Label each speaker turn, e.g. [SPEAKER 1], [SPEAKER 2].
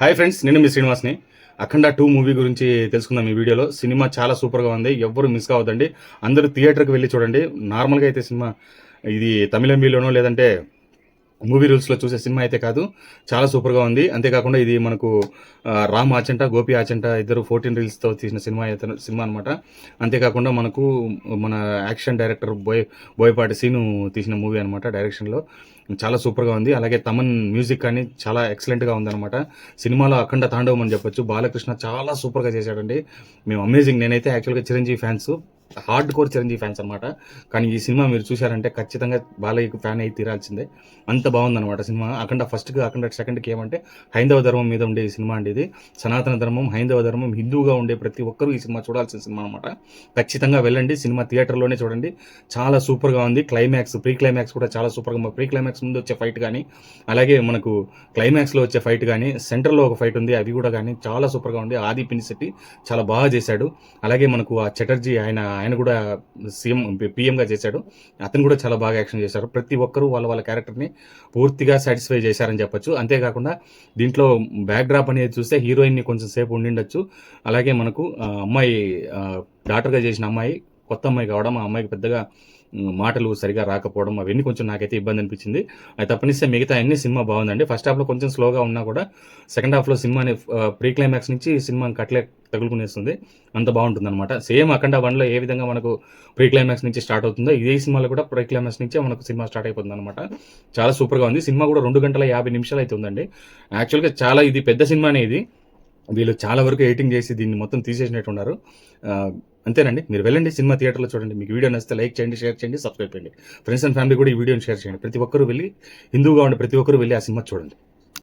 [SPEAKER 1] Hi friends, నేను మీ శ్రీనివాస్ని. 'అఖండ 2' movie గురించి తెలుసుకుందాం ఈ వీడియోలో. సినిమా చాలా సూపర్గా ఉంది, ఎవ్వరు మిస్ కావద్దండి. అందరూ థియేటర్కి వెళ్ళి చూడండి. నార్మల్గా అయితే సినిమా ఇది తమిళ ఎంబీలోనో లేదంటే మూవీ రూల్స్లో చూసే సినిమా అయితే కాదు, చాలా సూపర్గా ఉంది. అంతేకాకుండా ఇది మనకు రామ్ ఆచంట, గోపి ఆచంట ఇద్దరు 14 రీల్స్తో తీసిన సినిమా అనమాట. అంతేకాకుండా మనకు మన యాక్షన్ డైరెక్టర్ బోయపాటి సీను తీసిన మూవీ అనమాట. డైరెక్షన్లో చాలా సూపర్గా ఉంది. అలాగే తమన్ మ్యూజిక్ కానీ చాలా ఎక్సలెంట్గా ఉందన్నమాట. సినిమాలో అఖండ తాండవం అని చెప్పొచ్చు. బాలకృష్ణ చాలా సూపర్గా చేశాడండి. మేము అమేజింగ్. నేనైతే యాక్చువల్గా Chiranjeevi fans, hard core Chiranjeevi fans అనమాట. కానీ ఈ సినిమా మీరు చూశారంటే ఖచ్చితంగా బాలయ్యకు ఫ్యాన్ అయి తీరాల్సిందే. అంత బాగుందన్నమాట సినిమా. అఖండ ఫస్ట్కి, అఖండ సెకండ్కి ఏమంటే హైందవ ధర్మం మీద ఉండే ఈ సినిమా అండి. ఇది సనాతన ధర్మం, హైందవ ధర్మం, హిందువుగా ఉండే ప్రతి ఒక్కరూ ఈ సినిమా చూడాల్సిన సినిమా అనమాట. ఖచ్చితంగా వెళ్ళండి, సినిమా థియేటర్లోనే చూడండి. చాలా సూపర్గా ఉంది. ప్రీ క్లైమాక్స్ కూడా చాలా సూపర్గా. ప్రీ క్లైమాక్స్ ముందు వచ్చే ఫైట్ కానీ, అలాగే మనకు క్లైమాక్స్లో వచ్చే ఫైట్ కానీ, సెంటర్లో ఒక ఫైట్ ఉంది, అవి కూడా కానీ చాలా సూపర్గా ఉంది. ఆది పినిశెట్టి చాలా బాగా చేశాడు. అలాగే మనకు ఆ చటర్జీ ఆయన కూడా పిఎంగా చేశాడు. అతను కూడా చాలా బాగా యాక్షన్ చేశారు. ప్రతి ఒక్కరూ వాళ్ళ క్యారెక్టర్ని పూర్తిగా సాటిస్ఫై చేశారని చెప్పొచ్చు. అంతేకాకుండా దీంట్లో బ్యాక్ డ్రాప్ అనేది చూస్తే హీరోయిన్ని కొంచెం సేపు ఉండిండొచ్చు. అలాగే మనకు అమ్మాయి డాక్టర్గా చేసిన అమ్మాయి కొత్త అమ్మాయి కావడం, ఆ అమ్మాయికి పెద్దగా మాటలు సరిగా రాకపోవడం, అవన్నీ కొంచెం నాకైతే ఇబ్బంది అనిపించింది. అది తప్పనిస్తే మిగతా అన్ని సినిమా బాగుందండి. ఫస్ట్ హాఫ్లో కొంచెం స్లోగా ఉన్నా కూడా సెకండ్ హాఫ్లో సినిమాని ప్రీ క్లైమాక్స్ నుంచి సినిమాని కట్లే తగులుకునేస్తుంది. అంత బాగుంటుంది అనమాట. సేమ్ అఖండ 1లో ఏ విధంగా మనకు ప్రీ క్లైమాక్స్ నుంచి స్టార్ట్ అవుతుందో, ఇదే సినిమాలో కూడా ప్రీ క్లైమాక్స్ నుంచే మనకు సినిమా స్టార్ట్ అయిపోతుంది అనమాట. చాలా సూపర్గా ఉంది. సినిమా కూడా 2 గంటల 50 నిమిషాలు అయితే ఉందండి. యాక్చువల్గా చాలా ఇది పెద్ద సినిమానే. ఇది వీళ్ళు చాలా వరకు ఎడిటింగ్ చేసి దీన్ని మొత్తం తీసేసినట్టున్నారు. అంతేనండి. మీరు వెళ్ళండి, సినిమా థియేటర్లో చూడండి. మీకు వీడియో నచ్చితే లైక్ చేయండి, షేర్ చేయండి, సబ్స్క్రైబ్ చేయండి. ఫ్రెండ్స్ అండ్ ఫ్యామిలీ కూడా ఈ వీడియోని షేర్ చేయండి. ప్రతి ఒక్కరూ వెళ్ళి, హిందువుగా ఉండే ప్రతి ఒక్కరూ వెళ్ళి ఆ సినిమా చూడండి.